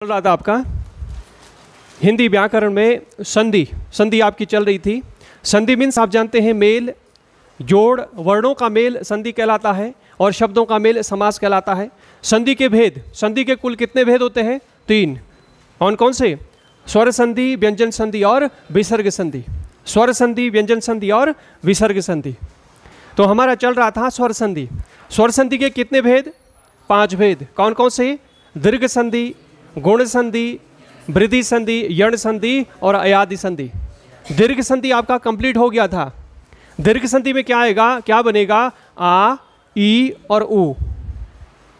चल रहा था आपका हिंदी व्याकरण में संधि आपकी चल रही थी। संधि मीन्स आप जानते हैं मेल, जोड़, वर्णों का मेल संधि कहलाता है और शब्दों का मेल समास कहलाता है। संधि के भेद, संधि के कुल कितने भेद होते हैं? 3। कौन कौन से? स्वर संधि, व्यंजन संधि और विसर्ग संधि। स्वर संधि, व्यंजन संधि और विसर्ग संधि। तो हमारा चल रहा था स्वर संधि। स्वर संधि के कितने भेद? 5 भेद। कौन कौन से? दीर्घ संधि, गुण संधि, वृद्धि संधि, यण संधि और अयादि संधि। दीर्घ संधि आपका कंप्लीट हो गया था। दीर्घ संधि में क्या आएगा, क्या बनेगा? आ, ई और उ।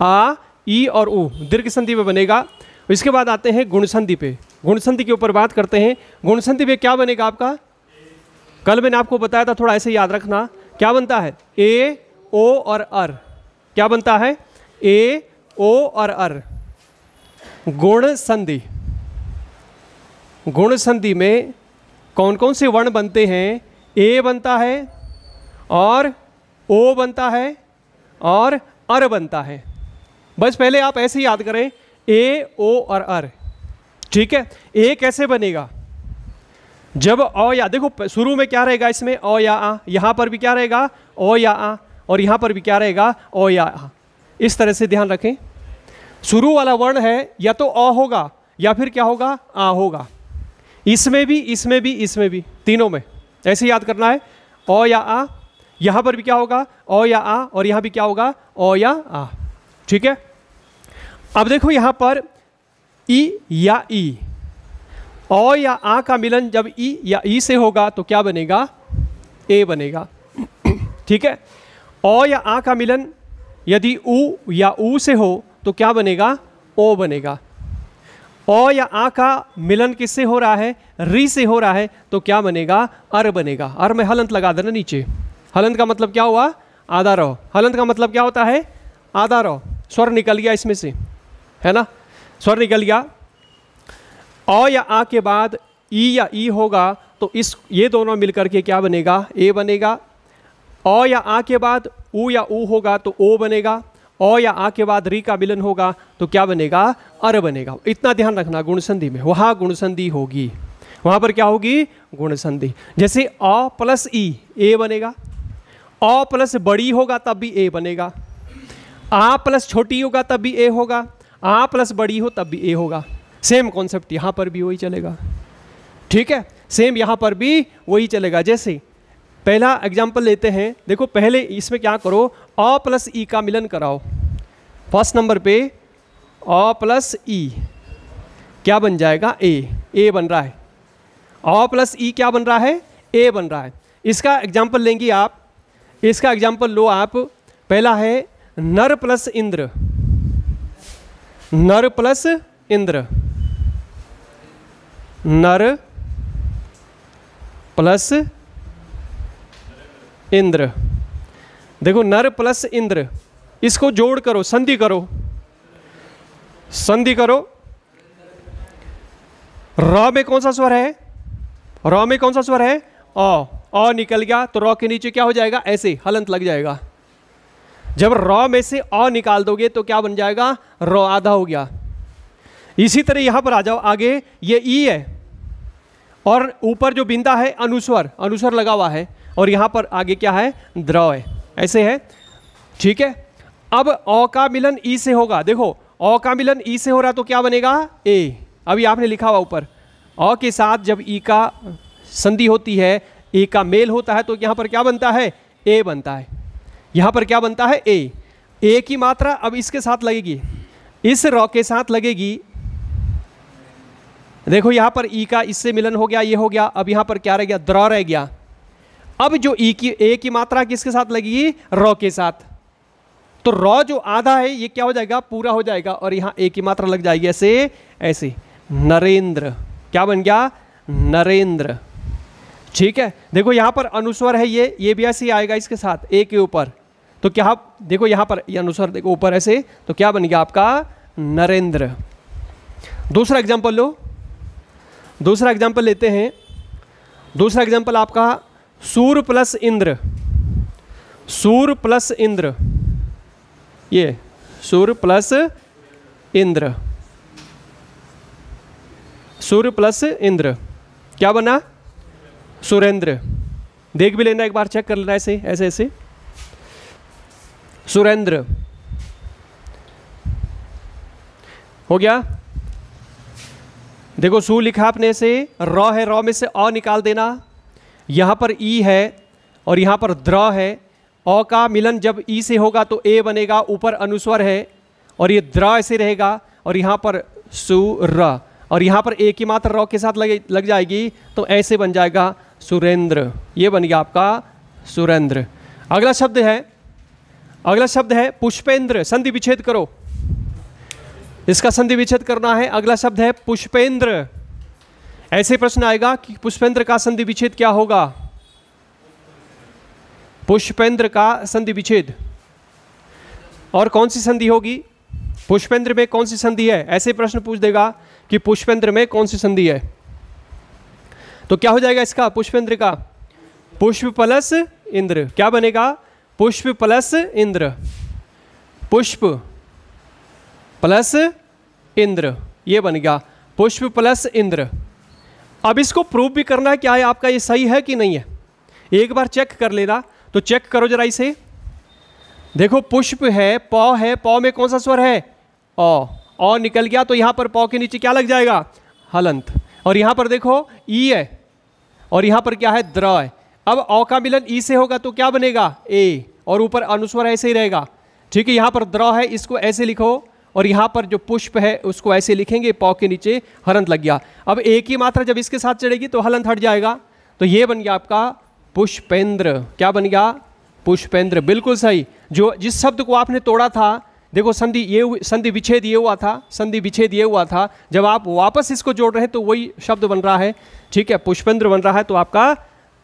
आ, ई और उ दीर्घ संधि में बनेगा। इसके बाद आते हैं गुण संधि पे। गुण संधि के ऊपर बात करते हैं। गुण संधि पे क्या बनेगा आपका? कल मैंने आपको बताया था, थोड़ा ऐसे याद रखना। क्या बनता है? ए, ओ और अर। क्या बनता है? ए, ओ और अर। गुण संधि। गुण संधि में कौन कौन से वर्ण बनते हैं? ए बनता है और ओ बनता है और अर बनता है। बस पहले आप ऐसे याद करें, ए, ओ और अर। ठीक है। ए कैसे बनेगा? जब ओ या, देखो शुरू में क्या रहेगा इसमें? ओ या आ। यहां पर भी क्या रहेगा? ओ या आ। और यहां पर भी क्या रहेगा? ओ या आ। इस तरह से ध्यान रखें। शुरू वाला वर्ण है या तो अ होगा या फिर क्या होगा? आ होगा। इसमें भी, इसमें भी, इसमें भी, तीनों में ऐसे याद करना है। ओ या आ। यहां पर भी क्या होगा? ओ या आ। और यहां भी क्या होगा? ओ या आ। ठीक है। अब देखो यहां पर ई या ई। ओ या आ का मिलन जब ई या ई से होगा तो क्या बनेगा? ए बनेगा। ठीक है। ओ या आ का मिलन यदि उ या ऊ से हो तो क्या बनेगा? ओ बनेगा। ओ या आ का मिलन किससे हो रहा है? री से हो रहा है तो क्या बनेगा? अर बनेगा। अर में हलंत लगा देना नीचे। हलंत का मतलब क्या हुआ? आधा रहो। हलंत का मतलब क्या होता है? आधा रहो। स्वर निकल गया इसमें से, है ना? स्वर निकल गया। ओ या आ के बाद ई या ई होगा तो ये दोनों मिलकर के क्या बनेगा? ए बनेगा। ओ या आ के बाद उ या ऊ होगा तो ओ बनेगा। ओ या आ के बाद री का मिलन होगा तो क्या बनेगा? अर बनेगा। इतना ध्यान रखना। गुण संधि में वहां गुण संधि होगी, वहां पर क्या होगी? गुण संधि। जैसे अ प्लस ई, ए बनेगा। अ प्लस बड़ी होगा तब भी ए बनेगा। आ प्लस छोटी होगा तब भी ए होगा। आ प्लस बड़ी हो तब भी ए होगा। सेम कॉन्सेप्ट यहां पर भी वही चलेगा। ठीक है। सेम यहां पर भी वही चलेगा। जैसे पहला एग्जाम्पल लेते हैं। देखो पहले इसमें क्या करो? अ प्लस ई का मिलन कराओ। फर्स्ट नंबर पे अ प्लस ई क्या बन जाएगा? ए बन रहा है। अ प्लस ई क्या बन रहा है? ए बन रहा है। इसका एग्जाम्पल लेंगे आप। इसका एग्जाम्पल लो आप। पहला है नर प्लस इंद्र। नर प्लस इंद्र। नर प्लस इंद्र। देखो नर प्लस इंद्र, इसको जोड़ करो, संधि करो। संधि करो। र में कौन सा स्वर है? र में कौन सा स्वर है? अ निकल गया तो र के नीचे क्या हो जाएगा? ऐसे हलंत लग जाएगा। जब र में से अ निकाल दोगे तो क्या बन जाएगा? र आधा हो गया। इसी तरह यहां पर आ जाओ आगे। ये ई है और ऊपर जो बिंदा है अनुस्वर, अनुस्वर लगा हुआ है और यहां पर आगे क्या है? द्रव है। ऐसे है। ठीक है। अब अ का मिलन ई से होगा। देखो अ का मिलन ई से हो रहा तो क्या बनेगा? ए। अभी आपने लिखा हुआ ऊपर, अ के साथ जब ई का संधि होती है, ए का मेल होता है तो यहां पर क्या बनता है? ए बनता है। यहां पर क्या बनता है? ए की मात्रा अब इसके साथ लगेगी, इस र के साथ लगेगी। देखो यहां पर ई का इससे मिलन हो गया, ये हो गया। अब यहां पर क्या रह गया? द्र रह गया। अब जो ए की मात्रा किसके साथ लगेगी? र के साथ। तो र जो आधा है ये क्या हो जाएगा? पूरा हो जाएगा और यहां ए की मात्रा लग जाएगी ऐसे ऐसे। नरेंद्र क्या बन गया? नरेंद्र। ठीक है। देखो यहां पर अनुस्वर है, ये भी ऐसे ही आएगा इसके साथ ए के ऊपर। तो क्या देखो यहां पर ये अनुस्वर देखो ऊपर ऐसे, तो क्या बन गया आपका? नरेंद्र। दूसरा एग्जांपल लो। दूसरा एग्जांपल लेते हैं। दूसरा एग्जांपल आपका सूर प्लस इंद्र। सूर प्लस इंद्र, ये सूर प्लस इंद्र। सूर्य प्लस इंद्र, क्या बना? सुरेंद्र। देख भी लेना, एक बार चेक कर लेना, ऐसे ऐसे ऐसे, सुरेंद्र हो गया। देखो सू लिखा आपने से, रॉ है, रॉ में से अ निकाल देना, यहां पर ई है और यहां पर द्र है। अ का मिलन जब ई से होगा तो ए बनेगा, ऊपर अनुस्वर है और ये द्र ऐसे रहेगा, और यहां पर सु र, और यहां पर ए की मात्रा रॉ के साथ लग जाएगी तो ऐसे बन जाएगा सुरेंद्र। ये बन गया आपका सुरेंद्र। अगला शब्द है पुष्पेंद्र। संधि विच्छेद करो, इसका संधि विच्छेद करना है। अगला शब्द है पुष्पेंद्र। ऐसे प्रश्न आएगा कि पुष्पेंद्र का संधि विच्छेद क्या होगा? पुष्पेंद्र का संधि विच्छेद, और कौन सी संधि होगी? पुष्पेंद्र में कौन सी संधि है? ऐसे प्रश्न पूछ देगा कि पुष्पेंद्र में कौन सी संधि है, तो क्या हो जाएगा इसका? पुष्पेंद्र का पुष्प प्लस इंद्र, क्या बनेगा? पुष्प प्लस इंद्र, पुष्प प्लस इंद्र, ये बन गया पुष्प प्लस इंद्र। अब इसको प्रूव भी करना है क्या है आपका ये सही है कि नहीं है, एक बार चेक कर लेना। तो चेक करो जरा इसे, देखो पुष्प है, पौ में कौन सा स्वर है? अ निकल गया, तो यहां पर पौ के नीचे क्या लग जाएगा? हलंत। और यहां पर देखो ई है और यहां पर क्या है? द्र है। अब अ का मिलन ई से होगा तो क्या बनेगा? ए, और ऊपर अनुस्वर ऐसे ही रहेगा, ठीक है। यहां पर द्र है, इसको ऐसे लिखो, और यहां पर जो पुष्प है उसको ऐसे लिखेंगे, पौ के नीचे हलंत लग गया। अब एक ही मात्रा जब इसके साथ चढ़ेगी तो हलंत हट जाएगा, तो ये बन गया आपका पुष्पेंद्र। क्या बन गया? पुष्पेंद्र, बिल्कुल सही। जो जिस शब्द को आपने तोड़ा था, देखो संधि विच्छेद ये हुआ था, संधि विच्छेद ये हुआ था, जब आप वापस इसको जोड़ रहे हैं तो वही शब्द बन रहा है, ठीक है, पुष्पेंद्र बन रहा है, तो आपका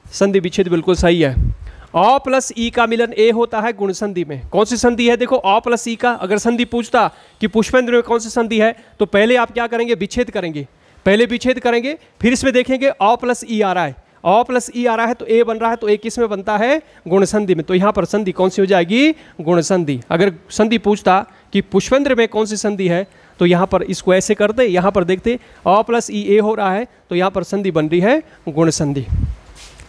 संधि विच्छेद बिल्कुल सही है। अ प्लस ई का मिलन ए होता है गुण संधि में। कौन सी संधि है? देखो अ प्लस ई का, अगर संधि पूछता कि पुष्पेंद्र में कौन सी संधि है, तो पहले आप क्या करेंगे? विच्छेद करेंगे, पहले विच्छेद करेंगे, फिर इसमें देखेंगे अ प्लस ई आ रहा है, अ प्लस ई आ रहा है तो ए बन रहा है, तो ए किस में बनता है? गुण संधि में। तो यहाँ पर संधि कौन सी हो जाएगी? गुण संधि। अगर संधि पूछता कि पुष्पेंद्र में कौन सी संधि है, तो यहाँ पर इसको ऐसे कर दे, यहाँ पर देखते अ प्लस ई ए हो रहा है, तो यहाँ पर संधि बन रही है गुण संधि।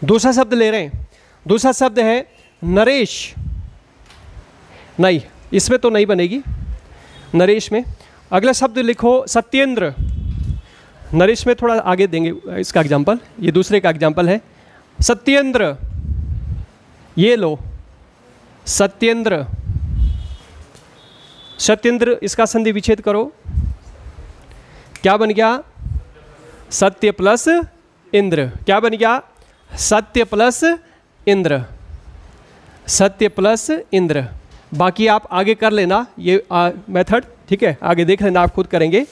दूसरा शब्द ले रहे हैं, दूसरा शब्द है नरेश। नहीं, इसमें तो नहीं बनेगी नरेश में। अगला शब्द लिखो सत्येंद्र। नरेश में थोड़ा आगे देंगे इसका एग्जाम्पल, ये दूसरे का एग्जाम्पल है। सत्येंद्र, ये लो सत्येंद्र, सत्येंद्र, इसका संधि विच्छेद करो, क्या बन गया? सत्य प्लस इंद्र। क्या बन गया? सत्य प्लस इंद्र, सत्य प्लस इंद्र। बाकी आप आगे कर लेना ये मेथड, ठीक है, आगे देख लेना, आप खुद करेंगे।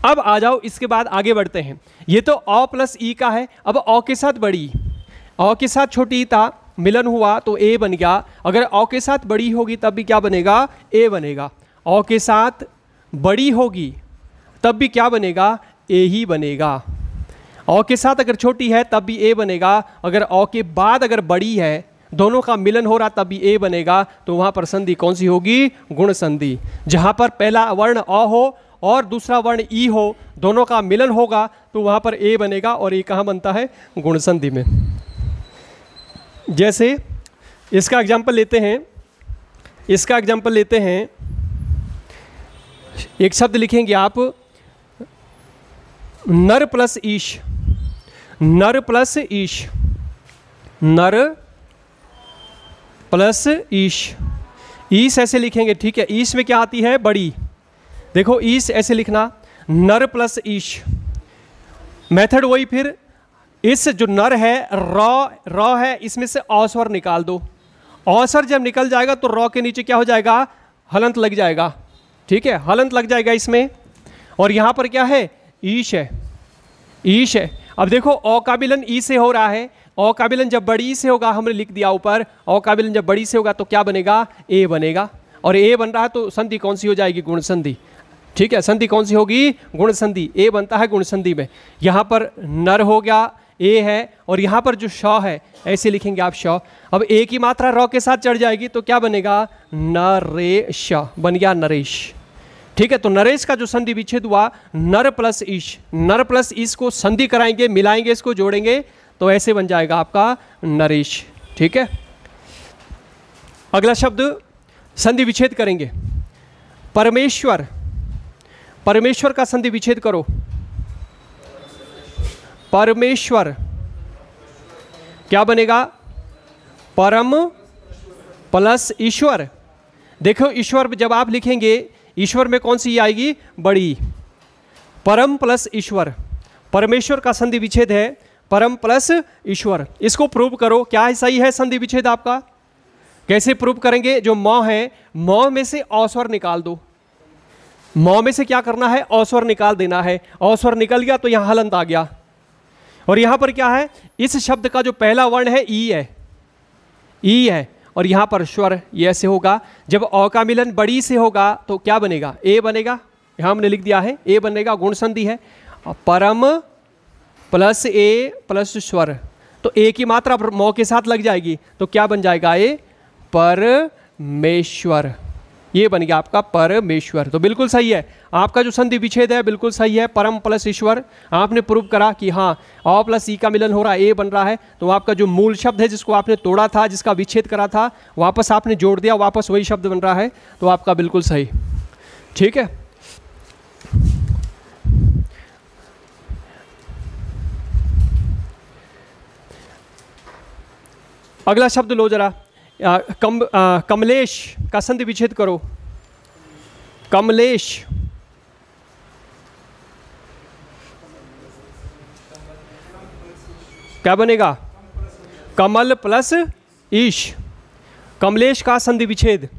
अब आ जाओ, इसके बाद आगे बढ़ते हैं। ये तो अ प्लस ई का है, अब अ के साथ बड़ी, अ के साथ छोटी था, मिलन हुआ तो ए बन गया। अगर अ के साथ बड़ी होगी तब भी क्या बनेगा? ए बनेगा। अ के साथ बड़ी होगी तब भी क्या बनेगा? ए ही बनेगा। अ के साथ अगर छोटी है तब भी ए बनेगा। अगर अ के बाद अगर बड़ी है, दोनों का मिलन हो रहा तब भी ए बनेगा। तो वहां पर संधि कौन सी होगी? गुण संधि। जहां पर पहला वर्ण अ हो और दूसरा वर्ण ई हो, दोनों का मिलन होगा तो वहां पर ए बनेगा, और ए कहाँ बनता है? गुण संधि में। जैसे इसका एग्जाम्पल लेते हैं, इसका एग्जाम्पल लेते हैं, एक शब्द लिखेंगे आप नर प्लस ईश, नर प्लस ईश, नर प्लस ईश। ईश ऐसे लिखेंगे, ठीक है। ईश में क्या आती है? बड़ी। देखो ईश ऐसे लिखना, नर प्लस ईश। मेथड वही, फिर इस जो नर है रॉ है, इसमें से औस्वर निकाल दो। औस्वर जब निकल जाएगा तो रॉ के नीचे क्या हो जाएगा? हलंत लग जाएगा, ठीक है, हलंत लग जाएगा इसमें। और यहां पर क्या है? ईश है, ईश है। अब देखो अ का विलन ई से हो रहा है, अ का विलन जब बड़ी से होगा, हमने लिख दिया ऊपर, अ का विलन जब बड़ी से होगा तो क्या बनेगा? ए बनेगा। और ए बन रहा है तो संधि कौन सी हो जाएगी? गुण संधि, ठीक है। संधि कौन सी होगी? गुण संधि। ए बनता है गुण संधि में। यहां पर नर हो गया, ए है, और यहां पर जो श है ऐसे लिखेंगे आप श। अब ए की मात्रा रॉ के साथ चढ़ जाएगी तो क्या बनेगा? नरेश, बन गया नरेश। ठीक है, तो नरेश का जो संधि विच्छेद हुआ नर प्लस ईश, नर प्लस ईश को संधि कराएंगे, मिलाएंगे, इसको जोड़ेंगे तो ऐसे बन जाएगा आपका नरेश। ठीक है, अगला शब्द संधि विच्छेद करेंगे, परमेश्वर, परमेश्वर का संधि विच्छेद करो, परमेश्वर क्या बनेगा, परम प्लस ईश्वर। देखो ईश्वर जब आप लिखेंगे, ईश्वर में कौन सी ई आएगी, बड़ी, परम प्लस ईश्वर, परमेश्वर का संधि विच्छेद है परम प्लस ईश्वर। इसको प्रूव करो, क्या सही है संधि विच्छेद आपका, कैसे प्रूव करेंगे, जो मौ है, मौ में से औस्वर निकाल दो, मौ में से क्या करना है, औस्वर निकाल देना है, औस्वर निकल गया तो यहां हलंत आ गया, और यहां पर क्या है, इस शब्द का जो पहला वर्ण है ई है, ई है, और यहां पर स्वर, ये ऐसे होगा। जब औ का मिलन बड़ी से होगा तो क्या बनेगा, ए बनेगा, यहां हमने लिख दिया है ए बनेगा, गुण संधि है, परम प्लस ए प्लस स्वर, तो ए की मात्रा मौ के साथ लग जाएगी तो क्या बन जाएगा, ए परमेश्वर, ये बन गया आपका परमेश्वर। तो बिल्कुल सही है, आपका जो संधि विच्छेद है बिल्कुल सही है, परम प्लस ईश्वर। आपने प्रूव करा कि हाँ औ प्लस ई का मिलन हो रहा है, ए बन रहा है, तो आपका जो मूल शब्द है जिसको आपने तोड़ा था, जिसका विच्छेद करा था, वापस आपने जोड़ दिया, वापस वही शब्द बन रहा है, तो आपका बिल्कुल सही। ठीक है, अगला शब्द लो जरा, कमलेश का संधि विच्छेद करो, कमलेश, क्या बनेगा, कमल प्लस ईश, कमलेश का संधि विच्छेद,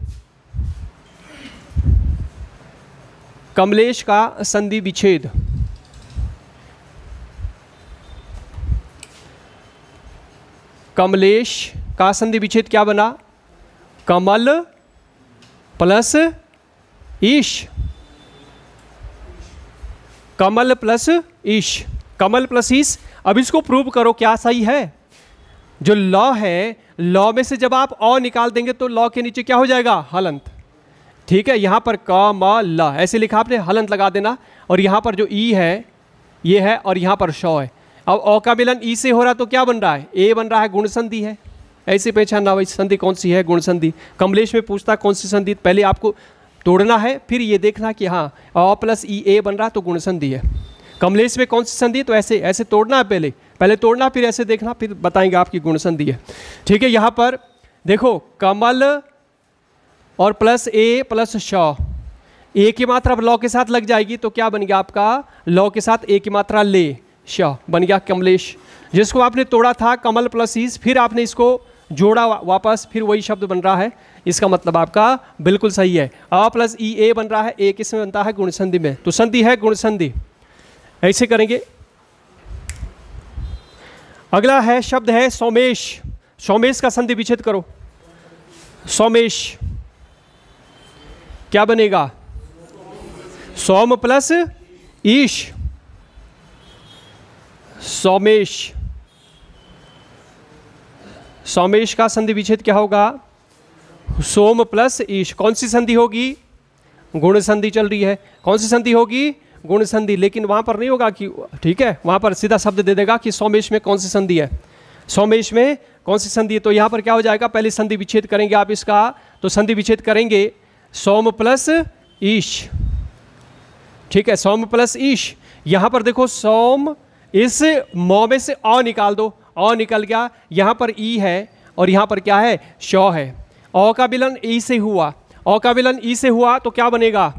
कमलेश का संधि विच्छेद, कमलेश का संधि विच्छेद क्या बना, कमल प्लस ईश, कमल प्लस ईश, कमल प्लस ईश। अब इसको प्रूव करो क्या सही है, जो लॉ है, लॉ में से जब आप औ निकाल देंगे तो लॉ के नीचे क्या हो जाएगा, हलंत। ठीक है, यहां पर कमल ऐसे लिखा आपने, हलंत लगा देना, और यहां पर जो ई है ये है, और यहां पर शौ है। अब औ का मिलन ई से हो रहा तो क्या बन रहा है, ए बन रहा है, गुण संधि है, ऐसे पहचानना भाई संधि कौन सी है, गुण संधि। कमलेश में पूछता कौन सी संधि, पहले आपको तोड़ना है, फिर ये देखना कि हाँ औ प्लस ई ए बन रहा तो गुण संधि है। कमलेश में कौन सी संधि, तो ऐसे ऐसे तोड़ना है, पहले तोड़ना, फिर ऐसे देखना, फिर बताएंगे आपकी गुण संधि है। ठीक है, यहाँ पर देखो कमल और प्लस ए प्लस श, ए की मात्रा लौ के साथ लग जाएगी तो क्या बन गया आपका, लौ के साथ ए की मात्रा ले, श बन गया कमलेश। जिसको आपने तोड़ा था कमल प्लस ईस, फिर आपने इसको जोड़ा वापस, फिर वही शब्द बन रहा है, इसका मतलब आपका बिल्कुल सही है। अ प्लस ई ए बन रहा है, ए किस में बनता है, गुण संधि में, तो संधि है गुण संधि। ऐसे करेंगे। अगला है शब्द है सोमेश, सोमेश का संधि विच्छेद करो, सोमेश क्या बनेगा, सोम प्लस ईश, सोमेश, सोमेश का संधि विच्छेद क्या होगा, सोम प्लस ईश। कौन सी संधि होगी, गुण संधि चल रही है, कौन सी संधि होगी, गुण संधि, लेकिन वहां पर नहीं होगा कि, ठीक है, वहां पर सीधा शब्द दे देगा कि सोमेश में कौन सी संधि है, सोमेश में कौन सी संधि है। तो यहां पर क्या हो जाएगा, पहले संधि विच्छेद करेंगे आप इसका, तो संधि विच्छेद करेंगे सोम प्लस ईश, ठीक है, सोम प्लस ईश। यहां पर देखो सोम, इस मौ में से औ निकाल दो, औ निकल गया, यहां पर ई है और यहां पर क्या है, शौ है। औ का विलन ई से हुआ, औ का विलन ई से हुआ तो क्या बनेगा,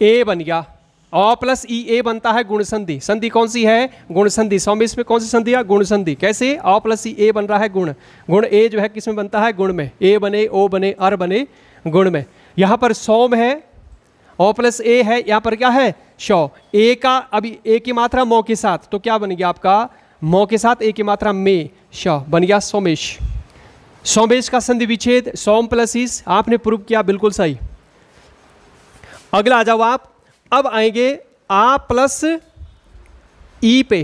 ए बन गया, औ प्लस ई ए बनता है गुण संधि। संधि कौन सी है, गुण संधि। सोमेश में कौन सी संधि है, गुण संधि। कैसे, औ प्लस ई ए बन रहा है गुण, गुण ए जो है किस में बनता है, गुण में, ए बने, ओ बने, अर बने, गुण में। यहां पर सोम है, ओ प्लस ए है, यहां पर क्या है, शौ। ए का अभी ए की मात्रा मौ के साथ, तो क्या बन गया आपका, मौ के साथ ए की मात्रा में, शौ बन गया सोमेश। सोमेश का संधि विच्छेद सोम प्लस ईस, आपने प्रूव किया, बिल्कुल सही। अगला आ जाओ आप, अब आएंगे आ प्लस ई पे।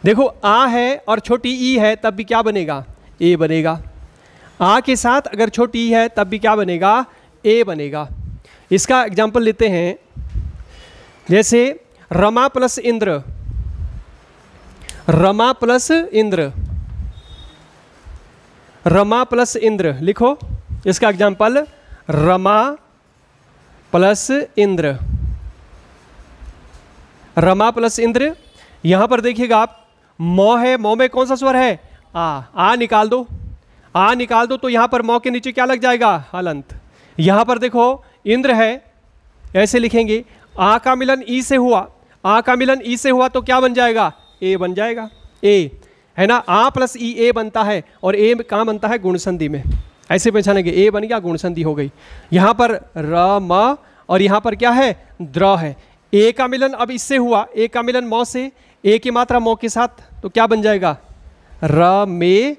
देखो आ है और छोटी ई है तब भी क्या बनेगा, ए बनेगा। आ के साथ अगर छोटी ई है तब भी क्या बनेगा, ए बनेगा। इसका एग्जाम्पल लेते हैं, जैसे Rama plus Indra, Rama plus Indra, Rama plus Indra लिखो। इसका example Rama plus Indra, Rama plus Indra. यहां पर देखिएगा आप, मौ है, मौ में कौन सा स्वर है? आ निकाल दो, आ निकाल दो, तो यहां पर मौ के नीचे क्या लग जाएगा? हलंत। यहां पर देखो इंद्र है, ऐसे लिखेंगे, आ का मिलन ई से हुआ, आ का मिलन ई से हुआ तो क्या बन जाएगा? ए बन जाएगा, ए है ना। आ प्लस ई ए बनता है, और ए कहाँ बनता है? गुण संधि में। ऐसे पहचानेंगे, ए बन गया, गुण संधि हो गई। यहां पर र म, और यहां पर क्या है? द्र है। ए का मिलन अब इससे हुआ, ए का मिलन मौ से, ए की मात्रा मौ के साथ, तो क्या बन जाएगा? र मे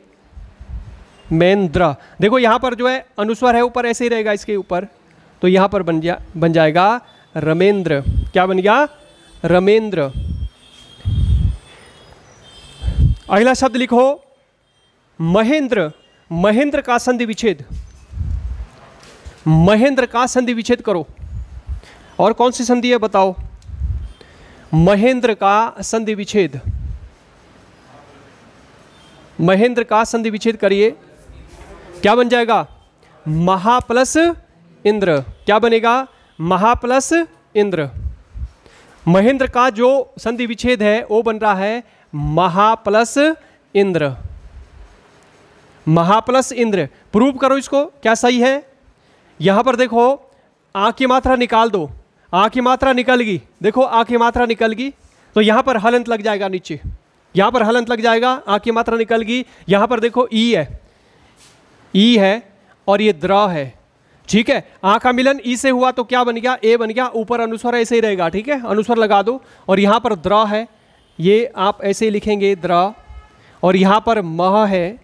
मेंद्र। देखो यहां पर जो है अनुस्वर है ऊपर, ऐसे ही रहेगा इसके ऊपर, तो यहां पर बन जाएगा रमेंद्र। क्या बन गया? रमेंद्र। अगला शब्द लिखो महेंद्र। महेंद्र का संधि विच्छेद, महेंद्र का संधि विच्छेद करो। और कौन सी संधि है बताओ? महेंद्र का संधि विच्छेद, महेंद्र का संधि विच्छेद करिए। क्या बन जाएगा? महा प्लस इंद्र। क्या बनेगा? महा प्लस इंद्र। महेंद्र का जो संधि विच्छेद है वो बन रहा है महा प्लस इंद्र, महा प्लस इंद्र। प्रूव करो इसको, क्या सही है? यहां पर देखो, आ की मात्रा निकाल दो, आ की मात्रा निकल गई, देखो आ की मात्रा निकल गई, तो यहां पर हलंत लग जाएगा नीचे, यहां पर हलंत लग जाएगा, आ की मात्रा निकल गई। यहां पर देखो ई है, ई है, और ये द्र है, ठीक है। आ का मिलन ई से हुआ तो क्या बन गया? ए बन गया। ऊपर अनुस्वर ऐसे ही रहेगा, ठीक है, अनुस्वर लगा दो। और यहां पर द्र है, ये आप ऐसे ही लिखेंगे द्र, और यहां पर मह है,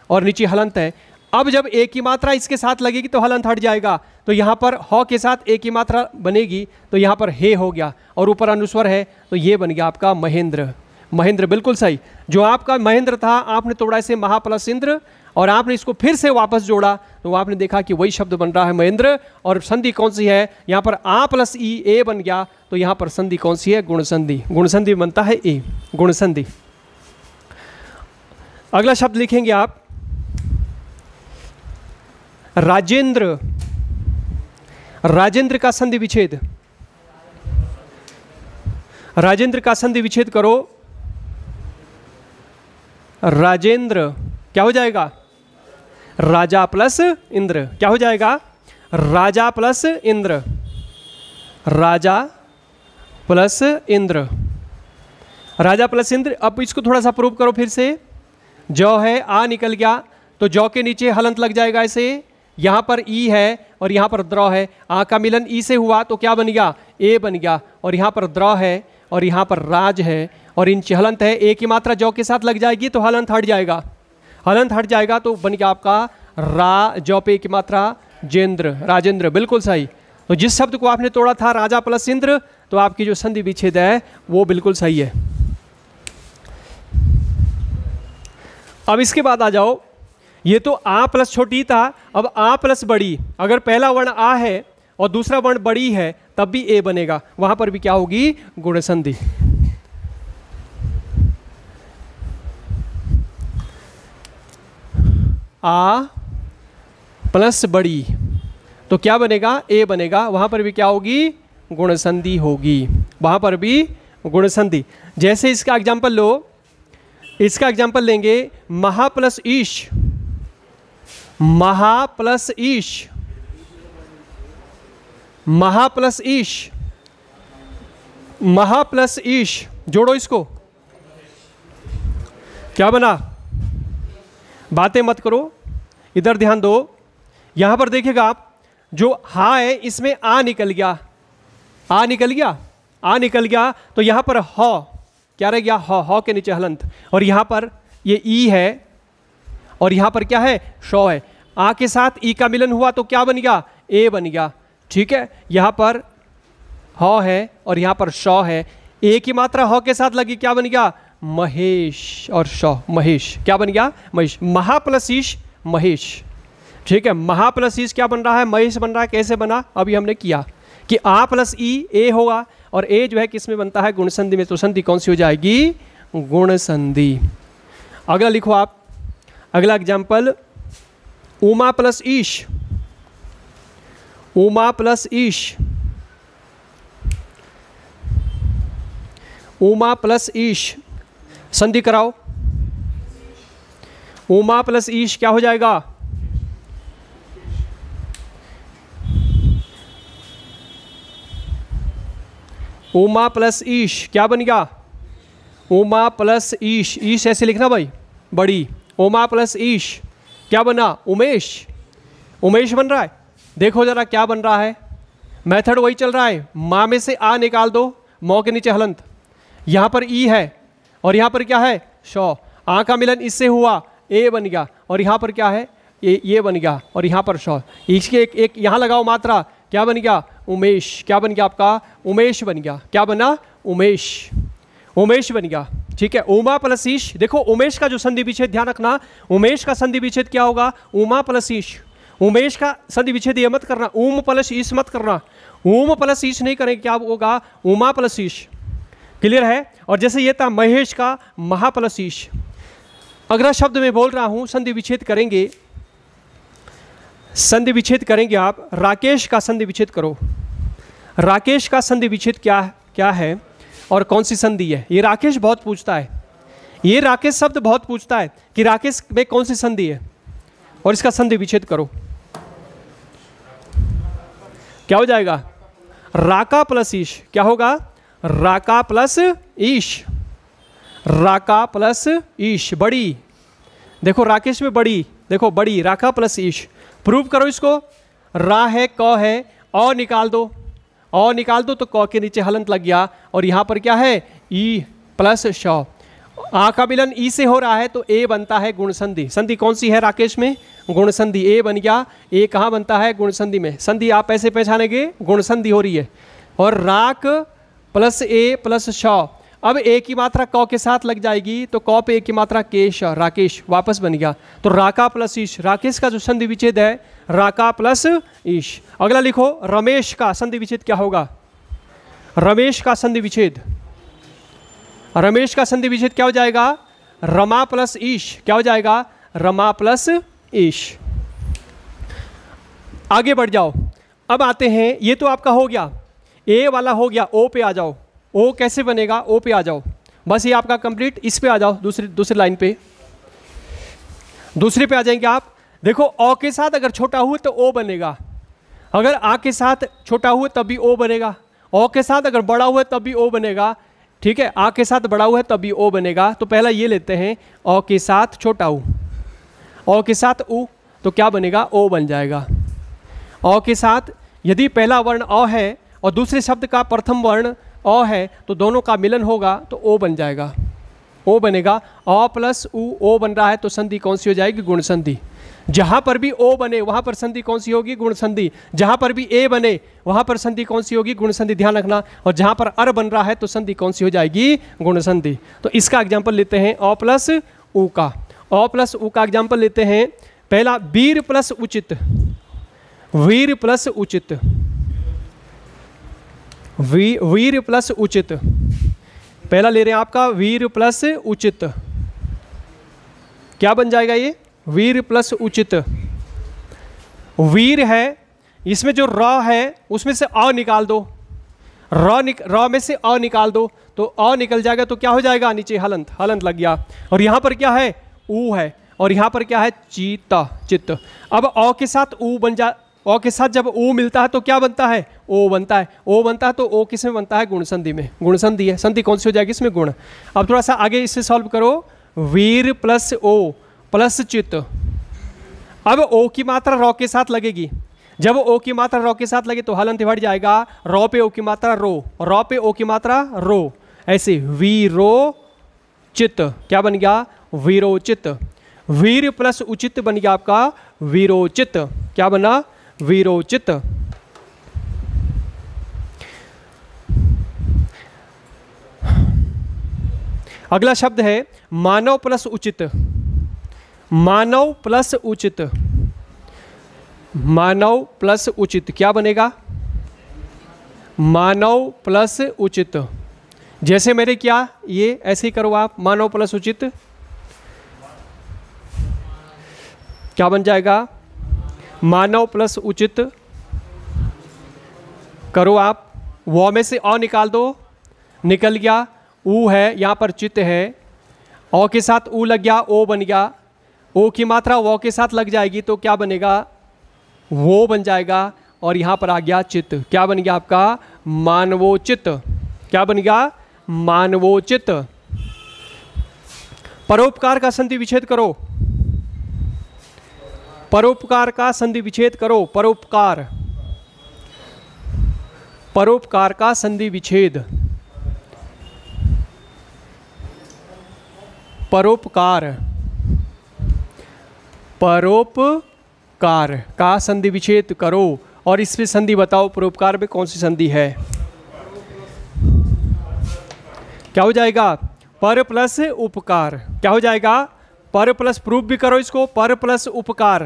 और नीचे हलंत है। अब जब ए की मात्रा इसके साथ लगेगी तो हलंत हट जाएगा, तो यहाँ पर ह के साथ ए की मात्रा बनेगी, तो यहाँ पर हे हो गया, और ऊपर अनुस्वर है, तो ये बन गया आपका महेंद्र। महेंद्र बिल्कुल सही। जो आपका महेंद्र था, आपने तोड़ा इसे महा प्लस इंद्र, और आपने इसको फिर से वापस जोड़ा, तो आपने देखा कि वही शब्द बन रहा है महेंद्र। और संधि कौन सी है? यहाँ पर आ प्लस ई ए बन गया, तो यहाँ पर संधि कौन सी है? गुण संधि। गुण संधि बनता है ए, गुण संधि। अगला शब्द लिखेंगे आप राजेंद्र। राजेंद्र का संधि विच्छेद, राजेंद्र का संधि विच्छेद करो। राजेंद्र क्या हो जाएगा? राजा प्लस इंद्र। क्या हो जाएगा? राजा प्लस इंद्र, राजा प्लस इंद्र, राजा प्लस इंद्र। अब इसको थोड़ा सा प्रूव करो फिर से। जौ है, आ निकल गया, तो जौ के नीचे हलंत लग जाएगा ऐसे। यहाँ पर ई है और यहाँ पर द्र है, आ का मिलन ई से हुआ तो क्या बन गया? ए बन गया। और यहाँ पर द्र है और यहाँ पर राज है और इन हलंत है, ए की मात्रा जौ के साथ लग जाएगी तो हलंत हट जाएगा, हलंत हट जाएगा तो बन गया आपका रा, जौ पे की मात्रा जेंद्र, राजेंद्र। बिल्कुल सही। तो जिस शब्द को आपने तोड़ा था राजा प्लस इंद्र, तो आपकी जो संधि विच्छेद है वो बिल्कुल सही है। अब इसके बाद आ जाओ, ये तो आ प्लस छोटी था, अब आ प्लस बड़ी। अगर पहला वर्ण आ है और दूसरा वर्ण बड़ी है तब भी ए बनेगा, वहां पर भी क्या होगी? गुण संधि। आ प्लस बड़ी तो क्या बनेगा? ए बनेगा, वहां पर भी क्या होगी? गुण संधि होगी, वहां पर भी गुण संधि। जैसे इसका एग्जाम्पल लो, इसका एग्जाम्पल लेंगे महा प्लस ईश, महा प्लस ईश, महा प्लस ईश, महा प्लस ईश, जोड़ो इसको, क्या बना? बातें मत करो, इधर ध्यान दो। यहां पर देखिएगा आप, जो हा है इसमें आ निकल गया, आ निकल गया, आ निकल गया, तो यहां पर ह क्या रह गया? ह के नीचे हलंत। और यहां पर ये ई है और यहां पर क्या है? शौ है। आ के साथ ई का मिलन हुआ तो क्या बन गया? ए बन गया, ठीक है। यहां पर ह है और यहां पर शौ है, ए की मात्रा ह के साथ लगी, क्या बन गया? महेश, और शौ महेश, क्या बन गया? महेश। महा प्लस ईश महेश, ठीक है, महा प्लस ईश क्या बन रहा है, महेश बन रहा है। कैसे बना, अभी हमने किया कि आ प्लस ई ए होगा, और ए जो है किस में बनता है, गुण संधि में। तो संधि कौन सी हो जाएगी, गुण संधि। अगला लिखो आप, अगला एग्जाम्पल, उमा प्लस ईश। उमा प्लस ईश, उमा प्लस ईश, संधि कराओ। उमा प्लस ईश क्या हो जाएगा, उमा प्लस ईश क्या बन गया, उमा प्लस ईश, ईश ऐसे लिखना भाई बड़ी, उमा प्लस ईश क्या बना, उमेश। उमेश बन रहा है। देखो जरा क्या बन रहा है, मेथड वही चल रहा है। माँ में से आ निकाल दो, मौ के नीचे हलंत, यहाँ पर ई है और यहाँ पर क्या है, शौ। आ का मिलन इससे हुआ, ए बन गया, और यहाँ पर क्या है, ये बन गया, और यहाँ पर शौ। इसके एक यहाँ लगाओ मात्रा, क्या बन गया, उमेश। क्या बन गया आपका, उमेश बन गया। क्या बना, उमेश, उमेश बन गया। ठीक है, उमा प्लस ईश। देखो उमेश का जो संधि विच्छेद ध्यान रखना, उमेश का संधि विच्छेद क्या होगा, उमा प्लस ईश। उमेश का संधि विच्छेद ये मत करना, उम प्लस ईश मत करना। उम प्लस ईश नहीं करेंगे, क्या होगा, उमा प्लस ईश। क्लियर है। और जैसे ये था महेश का महा प्लस ईश। अगला शब्द में बोल रहा हूं, संधि विच्छेद करेंगे, संधि विच्छेद करेंगे आप। राकेश का संधि विच्छेद करो। राकेश का संधि विच्छेद क्या है और कौन सी संधि है, ये राकेश बहुत पूछता है। ये राकेश शब्द बहुत पूछता है कि राकेश में कौन सी संधि है, और इसका संधि विच्छेद करो। क्या हो जाएगा, राका प्लस ईश। क्या होगा, राका प्लस ईश, राका प्लस ईश, बड़ी। देखो राकेश में बड़ी, देखो बड़ी, राका प्लस ईश। प्रूव करो इसको। रा है, क है, औ निकाल दो, औ निकाल दो तो क के नीचे हलंत लग गया, और यहाँ पर क्या है, ई प्लस श। आ का विलन ई से हो रहा है तो ए बनता है गुण संधि। संधि कौन सी है राकेश में, गुण संधि। ए बन गया, ए कहाँ बनता है, गुण संधि में। संधि आप ऐसे पहचानेंगे, गुण संधि हो रही है। और राक प्लस ए प्लस श, अब ए की मात्रा क के साथ लग जाएगी तो क पे ए की मात्रा केश, राकेश वापस बन गया। तो राका प्लस ईश, राकेश का जो संधि विच्छेद है राका प्लस ईश। अगला लिखो, रमेश का संधि विच्छेद क्या होगा, रमेश का संधि विच्छेद। रमेश का संधि विच्छेद क्या हो जाएगा, रमा प्लस ईश। क्या हो जाएगा, रमा प्लस ईश। आगे बढ़ जाओ। अब आते हैं, ये तो आपका हो गया, ए वाला हो गया। ओ पे आ जाओ। ओ कैसे बनेगा, ओ पे आ जाओ। बस ये आपका कंप्लीट। इस पे आ जाओ, दूसरी लाइन पे, दूसरे पे आ जाएंगे आप। देखो ओ के साथ अगर छोटा हुआ तो ओ बनेगा, अगर आ के साथ छोटा हुआ तब भी ओ बनेगा, ओ के साथ अगर बड़ा हुआ तब भी ओ बनेगा। ठीक है, आ के साथ बड़ा हुआ है तब भी ओ बनेगा। तो पहला ये लेते हैं, ओ के साथ छोटा ऊ, ओ के साथ ऊ, तो क्या बनेगा, ओ बन जाएगा। ओ के साथ यदि पहला वर्ण अ है और दूसरे शब्द का प्रथम वर्ण अ है तो दोनों का मिलन होगा तो ओ बन जाएगा, ओ बनेगा। अ प्लस ऊ, ओ बन रहा है तो संधि कौन सी हो जाएगी, गुण संधि। जहां पर भी ओ बने वहां पर संधि कौन सी होगी, गुण संधि। जहां पर भी ए बने वहां पर संधि कौन सी होगी, गुण संधि, ध्यान रखना। और जहां पर अर बन रहा है तो संधि कौन सी हो जाएगी, गुण संधि। तो इसका एग्जाम्पल लेते हैं अ प्लस ऊ का। अ प्लस ऊ का एग्जाम्पल लेते हैं। पहला वीर प्लस उचित, वीर प्लस उचित, वीर प्लस उचित। पहला ले रहे हैं आपका वीर प्लस उचित। क्या बन जाएगा ये, वीर प्लस उचित। वीर है, इसमें जो र है उसमें से अ निकाल दो, र में से अ निकाल दो तो अ निकल जाएगा। तो क्या हो जाएगा, नीचे हलंत, हलंत लग गया। और यहाँ पर क्या है, ऊ है, और यहाँ पर क्या है, चीता, चित्त। अब अ के साथ ऊ बन जा, ओ के साथ जब ओ मिलता है तो क्या बनता है, ओ बनता है। ओ बनता है तो ओ किस में बनता है, गुण संधि में। गुण संधि है, संधि कौन सी हो जाएगी इसमें, गुण। अब थोड़ा सा आगे इससे सॉल्व करो। वीर प्लस ओ प्लस चित्त। अब ओ की मात्रा रौ के साथ लगेगी। जब ओ की मात्रा रौ के साथ लगे तो हलंत बढ़ जाएगा। रौ पे ओ की मात्रा रो, रौ पे ओ की मात्रा रो, ऐसे वीरो चित्त। क्या बन गया, वीरोचित। वीर प्लस उचित बन गया आपका वीरोचित। क्या बना, वीरोचित। अगला शब्द है मानव प्लस उचित, मानव प्लस उचित। मानव प्लस उचित क्या बनेगा? मानव प्लस उचित। जैसे मैंने किया ये ऐसे ही करो आप, मानव प्लस उचित क्या बन जाएगा? मानव प्लस उचित करो आप, वो में से अ निकाल दो, निकल गया। ऊ है यहाँ पर, चित्त है, औ के साथ ऊ लग गया, ओ बन गया। ओ की मात्रा वो के साथ लग जाएगी तो क्या बनेगा? वो बन जाएगा। और यहाँ पर आ गया चित्त, क्या बन गया आपका? मानवोचित। क्या बन गया? मानवोचित। परोपकार का संधि विच्छेद करो, परोपकार का संधि विच्छेद करो। परोपकार, परोपकार का संधि विच्छेद। परोपकार, परोपकार का संधि विच्छेद करो और इसमें संधि बताओ, परोपकार में कौन सी संधि है? क्या हो जाएगा? पर प्लस उपकार। क्या हो जाएगा? पर प्लस, प्रूफ भी करो इसको, पर प्लस उपकार,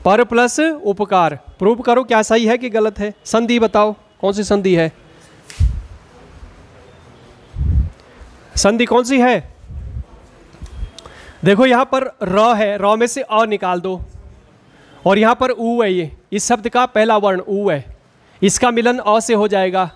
पर प्लस उपकार। प्रूफ करो क्या सही है कि गलत है। संधि बताओ कौन सी संधि है? संधि कौन सी है? देखो यहां पर र है, र में से अ निकाल दो और यहां पर ऊ है, ये इस शब्द का पहला वर्ण ऊ है, इसका मिलन अ से हो जाएगा।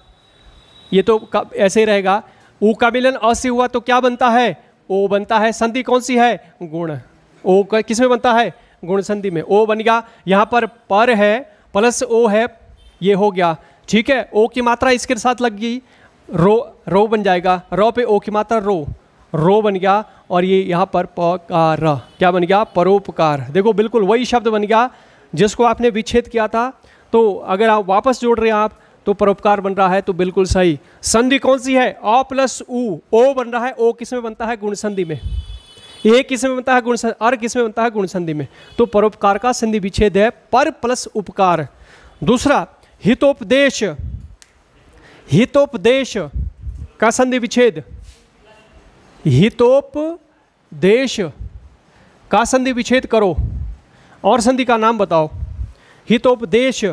ये तो ऐसे ही रहेगा। ऊ का मिलन अ से हुआ तो क्या बनता है? ओ बनता है। संधि कौन सी है? गुण। ओ किस में बनता है? गुण संधि में। ओ बन गया। यहाँ पर है प्लस ओ है, ये हो गया, ठीक है। ओ की मात्रा इसके साथ लग गई, रो बन जाएगा। रो पे ओ की मात्रा रो बन गया। और ये यहाँ पर पकार, क्या बन गया? परोपकार। देखो बिल्कुल वही शब्द बन गया जिसको आपने विच्छेद किया था। तो अगर आप वापस जोड़ रहे हैं आप तो परोपकार बन रहा है, तो बिल्कुल सही। संधि कौन सी है? अ प्लस ऊ, ओ बन रहा है। ओ किस में बनता है? गुण संधि में। ए किस में बनता है? गुण संधि। अर किस में बनता है? गुण संधि में। तो परोपकार का संधि विच्छेद है पर प्लस उपकार। दूसरा हितोपदेश, हितोपदेश का संधि विच्छेद। हितोपदेश का संधि विच्छेद करो और संधि का नाम बताओ। हितोपदेश,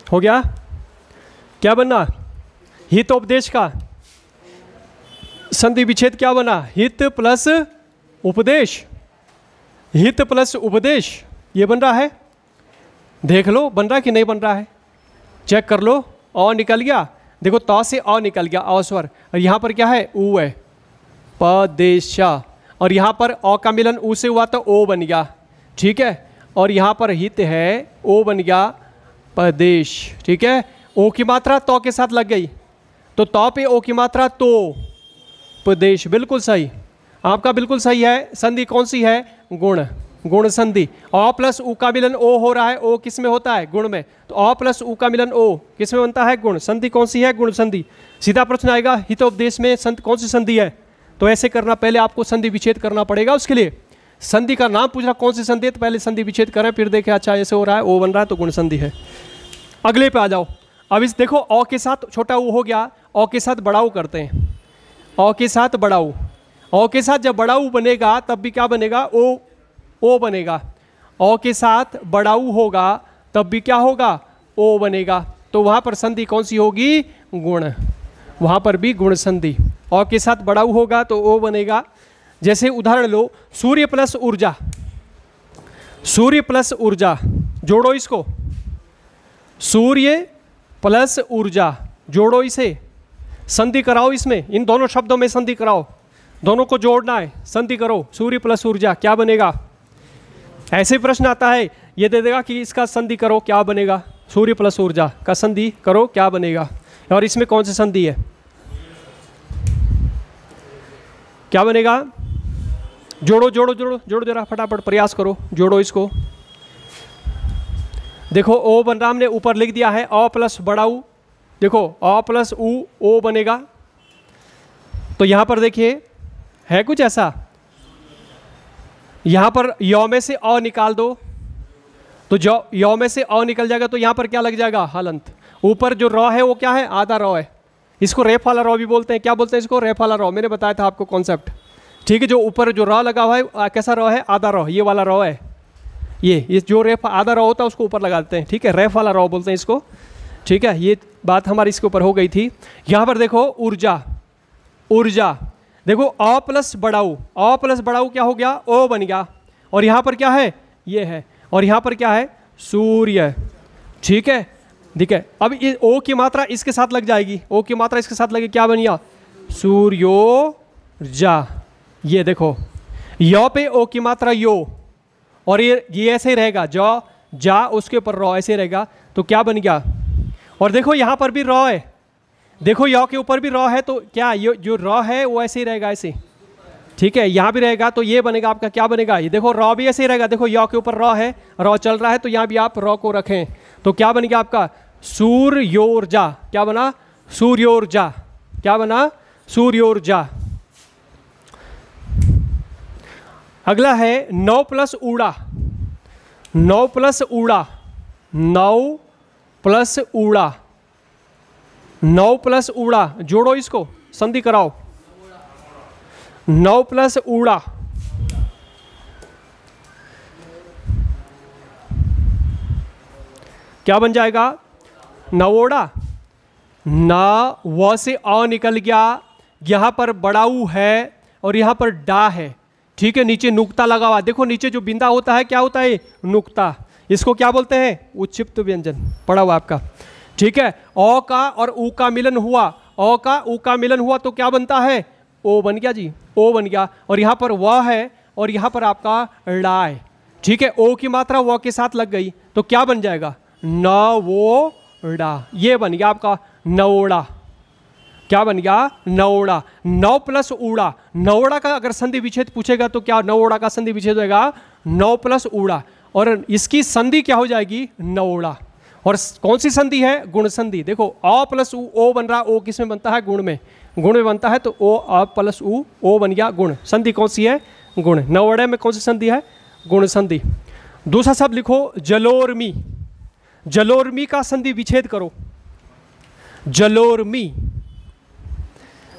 हो गया? क्या बना? हितोपदेश का संधि विच्छेद क्या बना? हित प्लस उपदेश, हित प्लस उपदेश, ये बन रहा है। देख लो बन रहा है कि नहीं बन रहा है, चेक कर लो। अ निकल गया, देखो त से अ निकल गया, अ स्वर। और यहाँ पर क्या है? ऊ है, पदेशा। और यहाँ पर अ का मिलन ऊ से हुआ तो ओ बन गया, ठीक है। और यहाँ पर हित है, ओ बन गया पदेश, ठीक है। ओ की मात्रा तो के साथ लग गई तो तो पे ओ की मात्रा तो उपदेश, बिल्कुल सही आपका, बिल्कुल सही है। संधि कौन सी है? गुण, गुण संधि। अ प्लस ऊ का मिलन ओ हो रहा है, ओ किस में होता है? गुण में। तो अ प्लस ऊ का मिलन ओ किस में बनता है? गुण। संधि कौन सी है? गुण संधि। सीधा प्रश्न आएगा हितोपदेश में कौन सी संधि है? तो ऐसे करना, पहले आपको संधि विच्छेद करना पड़ेगा। उसके लिए संधि का नाम पूछ रहा कौन सी संधि है, तो पहले संधि विच्छेद करें, फिर देखें अच्छा ऐसे हो रहा है, ओ बन रहा है तो गुण संधि है। अगले पे आ जाओ। अब इस देखो अ के साथ छोटा ऊ हो गया, अ के साथ बड़ा ऊ करते हैं। अ के साथ बड़ा ऊ, अ के साथ जब बड़ा ऊ बनेगा तब भी क्या बनेगा? ओ बनेगा। अ के साथ बड़ा ऊ होगा तब भी क्या होगा? ओ बनेगा। तो वहां पर संधि कौन सी होगी? गुण। वहां पर भी गुण संधि। अ के साथ बड़ा ऊ होगा तो ओ बनेगा। जैसे उदाहरण लो, सूर्य प्लस ऊर्जा, सूर्य प्लस ऊर्जा, जोड़ो इसको। सूर्य प्लस ऊर्जा, जोड़ो इसे, संधि कराओ इसमें, इन दोनों शब्दों में संधि कराओ, दोनों को जोड़ना है, संधि करो। सूर्य प्लस ऊर्जा क्या बनेगा? ऐसे प्रश्न आता है, ये दे देगा कि इसका संधि करो, क्या बनेगा? सूर्य प्लस ऊर्जा का संधि करो, क्या बनेगा? और इसमें कौन सी संधि है? क्या बनेगा? जोड़ो जोड़ो जोड़ो जोड़ो, जरा फटाफट प्रयास करो, जोड़ो इसको। देखो ओ बन रहा, हमने ऊपर लिख दिया है अ प्लस बड़ा ऊ, देखो अ प्लस ऊ ओ बनेगा। तो यहां पर देखिए है कुछ ऐसा, यहाँ पर यौ में से अ निकाल दो, तो जो यौ में से अ निकल जाएगा तो यहाँ पर क्या लग जाएगा, हलंत। ऊपर जो रॉ है वो क्या है, आधा रॉ है। इसको रेफ वाला रॉ भी बोलते हैं। क्या बोलते हैं इसको, रेफ वाला रॉ। मैंने बताया था आपको कॉन्सेप्ट, ठीक है। जो ऊपर जो रॉ लगा हुआ है कैसा रॉ है, आधा रॉ, ये वाला रॉ है। ये जो रेफ आधा रॉ होता है उसको ऊपर लगा देते हैं, ठीक है। रेफ वाला रॉ बोलते हैं इसको, ठीक है। ये बात हमारी इसके ऊपर हो गई थी। यहाँ पर देखो ऊर्जा, ऊर्जा देखो अ प्लस बड़ाऊ, अ प्लस बड़ाऊ क्या हो गया, ओ बन गया। और यहाँ पर क्या है, ये है। और यहाँ पर क्या है, सूर्य, ठीक है। ठीक है, अब ये ओ की मात्रा इसके साथ लग जाएगी, ओ की मात्रा इसके साथ लगे, क्या बन गया, सूर्योर्जा। ये देखो यो पे ओ की मात्रा यो, और ये ऐसे ही रहेगा, जो जा उसके ऊपर रॉ ऐसे रहेगा, तो क्या बन गया। और देखो यहाँ पर भी रॉ है, देखो यो के ऊपर भी रॉ है, तो क्या ये जो रॉ है वो ऐसे ही रहेगा, ऐसे, ठीक है। यहाँ भी रहेगा तो ये बनेगा आपका, क्या बनेगा, ये देखो रॉ भी ऐसे ही रहेगा। देखो यो के ऊपर रॉ है, रॉ चल रहा है, तो यहाँ भी आप रॉ को रखें, तो क्या बन गया आपका, सूर्योर्जा। क्या बना, सूर्योर्जा। क्या बना, सूर्योर्जा। अगला है 9 प्लस ऊड़ा, 9 प्लस ऊड़ा, 9 प्लस ऊड़ा, 9 प्लस ऊड़ा, जोड़ो इसको, संधि कराओ। 9 प्लस ऊड़ा, क्या बन जाएगा, नवोड़ा। ना व से अ निकल गया, यहां पर बड़ाऊ है और यहां पर डा है, ठीक है। नीचे नुक्ता लगा हुआ, देखो नीचे जो बिंदा होता है क्या होता है, नुक्ता। इसको क्या बोलते हैं, उच्छिप्त व्यंजन, पढ़ा हुआ आपका, ठीक है। अ का और ऊ का मिलन हुआ, अ का ऊ का मिलन हुआ तो क्या बनता है, ओ बन गया जी, ओ बन गया। और यहाँ पर व है और यहाँ पर आपका ड़ा है, ठीक है। ओ की मात्रा व के साथ लग गई तो क्या बन जाएगा, नवोड़ा। ये बन गया आपका नवोड़ा। क्या बन गया, नवोड़ा। 9 प्लस ऊड़ा, नवोड़ा का अगर संधि विच्छेद पूछेगा तो क्या नवोड़ा का संधि विच्छेद होगा, 9 प्लस ऊड़ा, और इसकी संधि क्या हो जाएगी, नवोड़ा। और कौन सी संधि है, गुण संधि। देखो अ प्लस ओ बन रहा, ओ किस में बनता है, गुण में, गुण में बनता है, तो ओ अ प्लस ओ बन गया गुण। संधि कौन सी है, गुण। नवोड़े में कौन सी संधि है, गुण संधि। दूसरा शब्द लिखो जलोर्मी, जलोर्मी का संधि विच्छेद करो, जलोर्मी,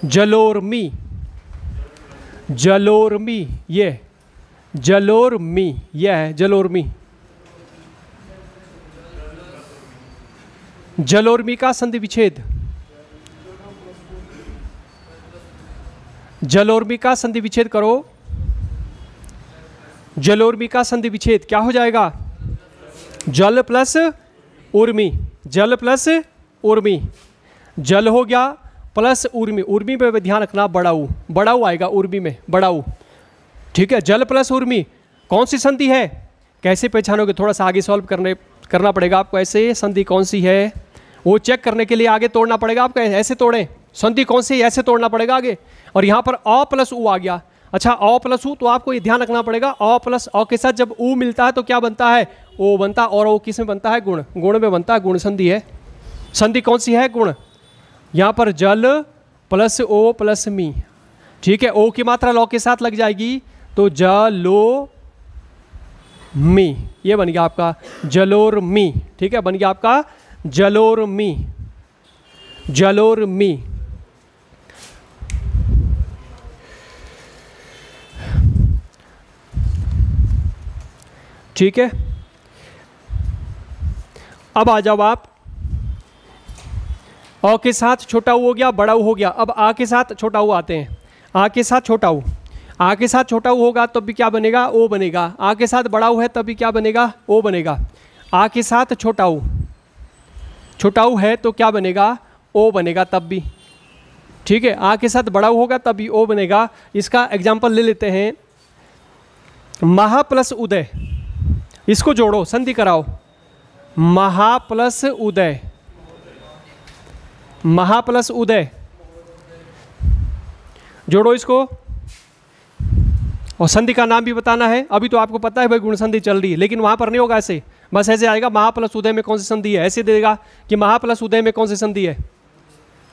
जलोर्मी, जलोर्मी, ये जलोर्मी, यह है जलोर्मी। जलोर्मी का संधि विच्छेद, जलोर्मी का संधि विच्छेद करो, जलोर्मी का संधि विच्छेद क्या हो जाएगा, जल प्लस उर्मी, जल प्लस उर्मी, जल हो गया प्लस उर्मी, उर्मी पे ध्यान रखना, बड़ाऊ, बड़ाऊ आएगा उर्मी में, बड़ाऊ, ठीक है। जल प्लस उर्मी कौन सी संधि है, कैसे पहचानोगे, थोड़ा सा आगे सॉल्व करना पड़ेगा आपको। ऐसे संधि कौन सी है वो चेक करने के लिए आगे तोड़ना पड़ेगा आपको, ऐसे तोड़ें, संधि कौन सी, ऐसे तोड़ना पड़ेगा आगे। और यहाँ पर अ प्लस उ आ गया, अच्छा अ प्लस उ, तो आपको ये ध्यान रखना पड़ेगा, अ प्लस अ के साथ जब उ मिलता है तो क्या बनता है, ओ बनता, और ओ किस में बनता है, गुण, गुण में बनता है, गुण संधि है। संधि कौन सी है, गुण। यहाँ पर जल प्लस ओ प्लस मी, ठीक है। ओ की मात्रा लौ के साथ लग जाएगी तो जलो मी, ये बन गया आपका जलोर्मी, ठीक है, बन गया आपका जलोर्मी, जलोर्मी। ठीक है, अब आ जाओ आप, अ के साथ छोटा ऊ हो गया, बड़ा ऊ हो गया। अब आ के साथ छोटा ऊ आते हैं, आ के साथ छोटा ऊ, आ के साथ छोटा ऊ होगा तब भी क्या बनेगा, ओ बनेगा। आ के साथ बड़ा ऊ है तब भी क्या बनेगा, ओ बनेगा। आ के साथ छोटा ऊ, छोटा ऊ है तो क्या बनेगा, ओ बनेगा तब भी, ठीक है। आ के साथ बड़ा ऊ होगा तब भी ओ बनेगा। इसका एग्जाम्पल ले लेते हैं, महा प्लस उदय, इसको जोड़ो, संधि कराओ, महा प्लस उदय, महा प्लस उदय, जोड़ो इसको, और संधि का नाम भी बताना है। अभी तो आपको पता है भाई गुण संधि चल रही है, लेकिन वहां पर नहीं होगा ऐसे, बस ऐसे आएगा महा प्लस उदय में कौन सी संधि है, ऐसे देगा कि महा प्लस उदय में कौन सी संधि है,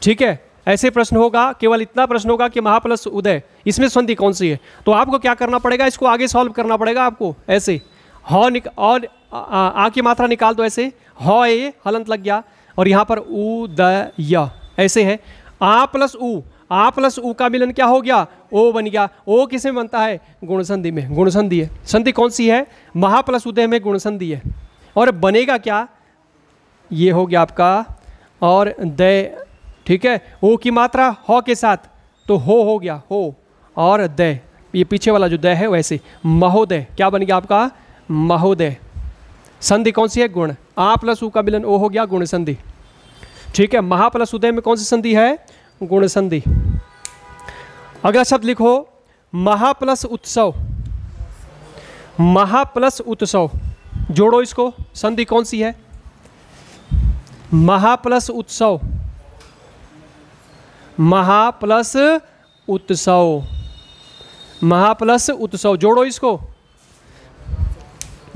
ठीक है। ऐसे प्रश्न होगा, केवल इतना प्रश्न होगा कि महा प्लस उदय, इसमें संधि कौन सी है। तो आपको क्या करना पड़ेगा, इसको आगे सॉल्व करना पड़ेगा आपको ऐसे। और आ की मात्रा निकाल दो ऐसे, ह ये हलंत लग गया, और यहाँ पर उदय ऐसे है। आ प्लस उ का मिलन क्या हो गया, ओ बन गया। ओ किस में बनता है, गुण संधि में, गुण संधि है। संधि कौन सी है, महा प्लस उदय में गुण संधि है। और बनेगा क्या, ये हो गया आपका और दय, ठीक है। ओ की मात्रा ह के साथ, तो हो गया हो, और दय, ये पीछे वाला जो दय है वैसे महोदय, क्या बन गया आपका, महोदय। संधि कौन सी है, गुण। आ प्लस उ का मिलन ओ हो गया, गुण संधि, ठीक है। महा प्लस उदय में कौन सी संधि है, गुण संधि। अगला शब्द लिखो, महा प्लस उत्सव। महा प्लस उत्सव, जोड़ो इसको, संधि कौन सी है, महा प्लस उत्सव, महा प्लस उत्सव, महा प्लस उत्सव, जोड़ो इसको,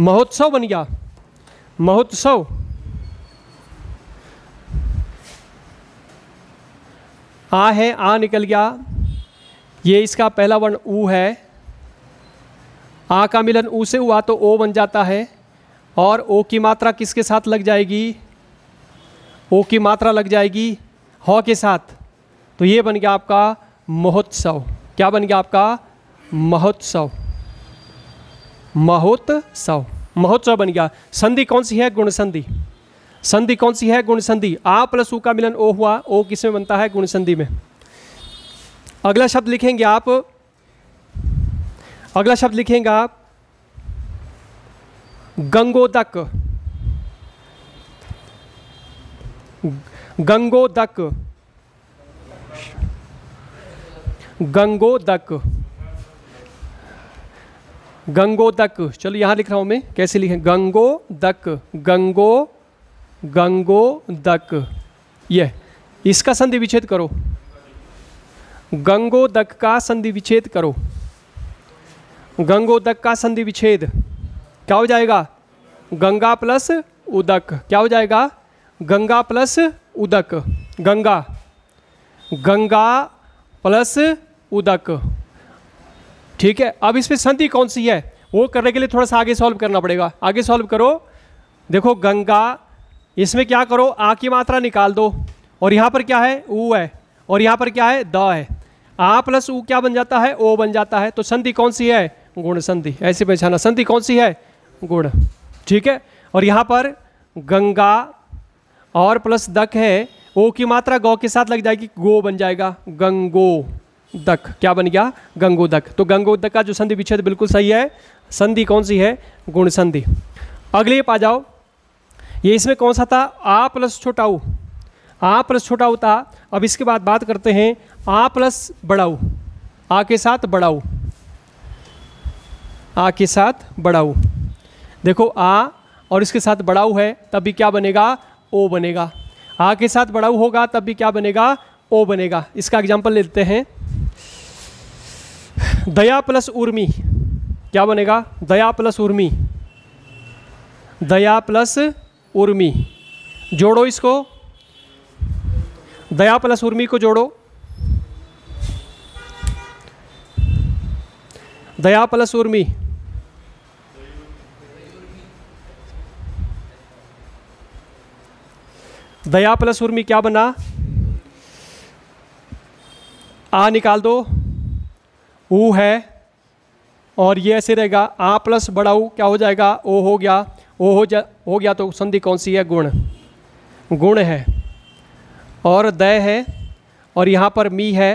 महोत्सव बन गया, महोत्सव। आ है, आ निकल गया, ये इसका पहला वर्ण ऊ है। आ का मिलन ऊ से हुआ तो ओ बन जाता है, और ओ की मात्रा किसके साथ लग जाएगी, ओ की मात्रा लग जाएगी ह के साथ, तो ये बन गया आपका महोत्सव। क्या बन गया आपका, महोत्सव, महोत्सव, महोत्सव बन गया। संधि कौन सी है, गुण संधि। संधि कौन सी है, गुण संधि। आ प्लस उ का मिलन ओ हुआ, ओ किस में बनता है, गुण संधि में। अगला शब्द लिखेंगे आप, अगला शब्द लिखेंगे आप गंगोदक। गंगोदक, गंगोदक, गंगोदक। चलो यहां लिख रहा हूं मैं, कैसे लिखें, गंगोदक, गंगोदक। ये इसका संधि विच्छेद करो, गंगोदक का संधि विच्छेद करो। गंगोदक का संधि विच्छेद क्या हो जाएगा, गंगा प्लस उदक, क्या हो जाएगा, गंगा प्लस उदक, गंगा, गंगा प्लस उदक, ठीक है। अब इसमें संधि कौन सी है, वो करने के लिए थोड़ा सा आगे सॉल्व करना पड़ेगा। आगे सॉल्व करो, देखो गंगा, इसमें क्या करो, आ की मात्रा निकाल दो, और यहाँ पर क्या है, ऊ है, और यहाँ पर क्या है, द है। आ प्लस ऊ क्या बन जाता है, ओ बन जाता है। तो संधि कौन सी है, गुण संधि। ऐसे पहचाना, संधि कौन सी है, गुण, ठीक है। और यहाँ पर गंगा और प्लस दक है, ओ की मात्रा गौ के साथ लग जाएगी, गो बन जाएगा, गंगोदक। क्या बन गया, गंगोदक। तो गंगोदक का जो संधि विच्छेद बिल्कुल सही है। संधि कौन सी है, गुण संधि। अगले पे आ जाओ, ये इसमें कौन सा था, आ प्लस छोटा ऊ। आ प्लस छोटा ऊ था। अब इसके बाद बात करते हैं आ प्लस बड़ा ऊ, आ के साथ बड़ा ऊ, आ के साथ बड़ा ऊ। देखो आ और इसके साथ बड़ा ऊ है, तब भी क्या बनेगा, ओ बनेगा। आ के साथ बड़ा ऊ होगा तब भी क्या बनेगा, ओ बनेगा। इसका एग्जाम्पल लेते हैं, दया प्लस उर्मी, क्या बनेगा, दया प्लस उर्मी, दया प्लस उर्मी। जोड़ो इसको, दया प्लस उर्मी को जोड़ो, दया प्लस उर्मी, दया प्लस उर्मी क्या बना, आ निकाल दो, ऊ है, और ये ऐसे रहेगा। आ प्लस बड़ा ऊ क्या हो जाएगा, ओ हो गया। ओ हो गया तो संधि कौन सी है, गुण, गुण है। और दय है, और यहाँ पर मी है।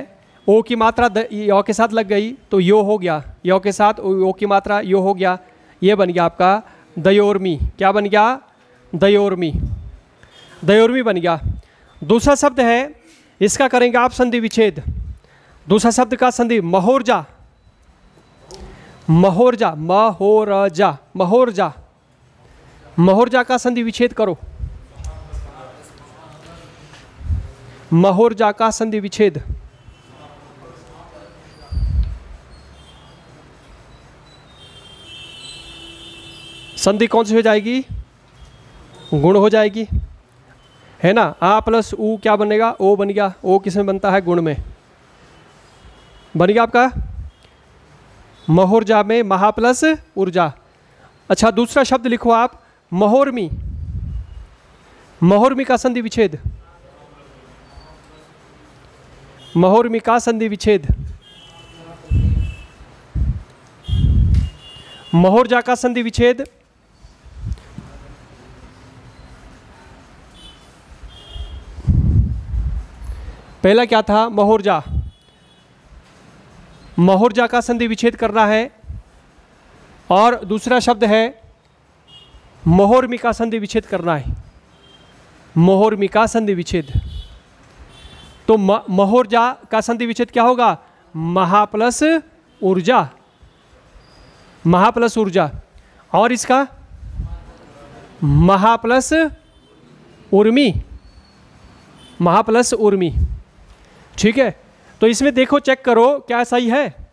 ओ की मात्रा यो के साथ लग गई तो यो हो गया, यो के साथ ओ की मात्रा यो हो गया। ये बन गया आपका दयोर्मी। क्या बन गया, दयोर्मी, दयोर्मी बन गया। दूसरा शब्द है, इसका करेंगे आप संधि विच्छेद। दूसरा शब्द का संधि महोर्जा, महोर्जा, महोरजा, महोर्जा, महोर्जा का संधि विच्छेद करो। महोर्जा का संधि विच्छेद, संधि कौन सी हो जाएगी, गुण हो जाएगी। है ना। आ प्लस ऊ क्या बनेगा, ओ बन गया। ओ किस में बनता है, गुण में बन गया आपका महोर्जा में, महा प्लस ऊर्जा। अच्छा दूसरा शब्द लिखो आप, महोर्मी। महोर्मी का संधि विच्छेद, महोर्मी का संधि विच्छेद, महोर्जा का संधि विच्छेद। पहला क्या था, महोर्जा। महोर्जा का संधि विच्छेद करना है। और दूसरा शब्द है महोर्मी का संधि विच्छेद करना है। महोर्मी का संधि विच्छेद। तो महोर्जा का संधि विच्छेद क्या होगा, महा प्लस ऊर्जा, महा प्लस ऊर्जा। और इसका महा प्लस उर्मी, महा प्लस उर्मी। ठीक है, तो इसमें देखो चेक करो क्या सही है,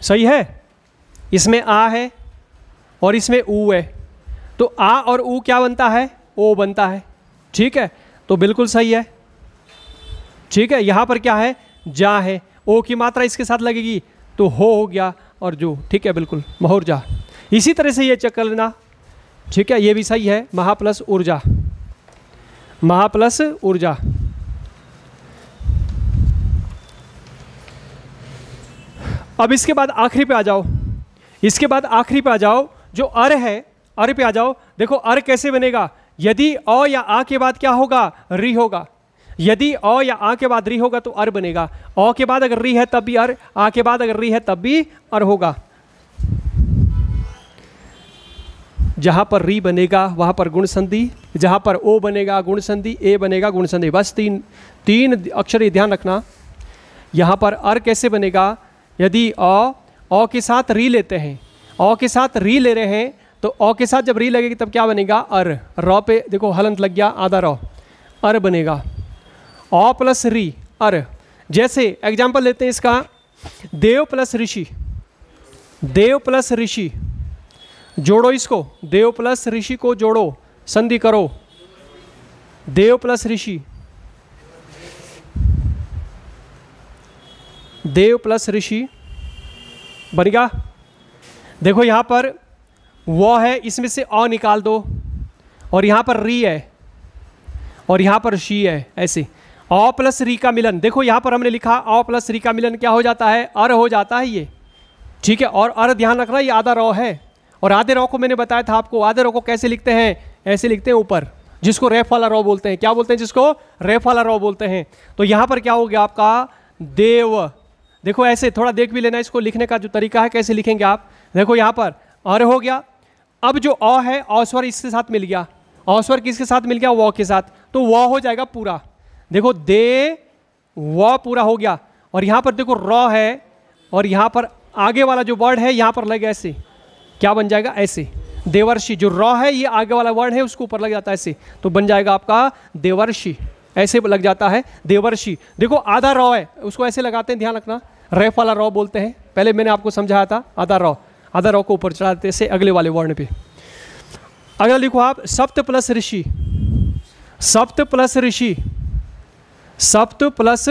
सही है। इसमें आ है और इसमें ऊ है, तो आ और ऊ क्या बनता है, ओ बनता है। ठीक है, तो बिल्कुल सही है। ठीक है, यहाँ पर क्या है, जा है, ओ की मात्रा इसके साथ लगेगी तो हो गया और जो। ठीक है, बिल्कुल महोर्जा। इसी तरह से ये चेक कर लेना। ठीक है, ये भी सही है, महा प्लस ऊर्जा, महा प्लस ऊर्जा। अब इसके बाद आखिरी पे आ जाओ, इसके बाद आखिरी पे आ जाओ, जो अर है, अर पे आ जाओ। देखो अर कैसे बनेगा, यदि अ या आ के बाद क्या होगा, री होगा। यदि अ या आ के बाद री होगा तो अर बनेगा। अ के बाद अगर री है तब भी अर, आ के बाद अगर री है तब भी अर होगा। जहां पर री बनेगा वहां पर गुण संधि, जहां पर ओ बनेगा गुण संधि, ए बनेगा गुण संधि। बस तीन अक्षर ध्यान रखना। यहां पर अर कैसे बनेगा, यदि अ के साथ री लेते हैं, अ के साथ री ले रहे हैं, तो अ के साथ जब री लगेगी तब क्या बनेगा, अर। र पे देखो हलंत लग गया, आधा र, अर बनेगा। अ प्लस री, अर। जैसे एग्जाम्पल लेते हैं इसका, देव प्लस ऋषि, देव प्लस ऋषि, जोड़ो इसको, देव प्लस ऋषि को जोड़ो, संधि करो, देव प्लस ऋषि, देव प्लस ऋषि बन गया। देखो यहां पर वो है, इसमें से अ निकाल दो, और यहां पर री है और यहां पर शी है। ऐसे अ प्लस री का मिलन, देखो यहां पर हमने लिखा अ प्लस री का मिलन क्या हो जाता है, अर हो जाता है ये। ठीक है, और अर ध्यान रखना, ये आधा रॉ है, और आधे रॉ को मैंने बताया था आपको, आधे रॉ को कैसे लिखते हैं, ऐसे लिखते हैं ऊपर, जिसको रेफ वाला रॉ बोलते हैं। क्या बोलते हैं, जिसको रेफ वाला रॉ बोलते हैं। तो यहां पर क्या हो गया आपका, देव। देखो ऐसे थोड़ा देख भी लेना इसको, लिखने का जो तरीका है कैसे लिखेंगे आप। देखो यहाँ पर अर हो गया। अब जो अ है, अ स्वर इसके साथ मिल गया, अ स्वर किसके साथ मिल गया, व के साथ, तो व हो जाएगा पूरा। देखो दे व पूरा हो गया। और यहाँ पर देखो र है, और यहाँ पर आगे वाला जो वर्ड है यहाँ पर लगे ऐसे, क्या बन जाएगा, ऐसे देवर्षि। जो र है ये आगे वाला वर्ड है उसको ऊपर लग जाता है ऐसे, तो बन जाएगा आपका देवर्षि। ऐसे लग जाता है देवर्षि। देखो आधा रॉ है, उसको ऐसे लगाते हैं, ध्यान रखना, रेफ वाला रॉ बोलते हैं। पहले मैंने आपको समझाया था, आधा रॉ, आधा रॉ को ऊपर चढ़ाते हैं अगले वाले वर्ण पे। अगला लिखो आप, सप्त प्लस ऋषि, सप्त प्लस ऋषि, सप्त प्लस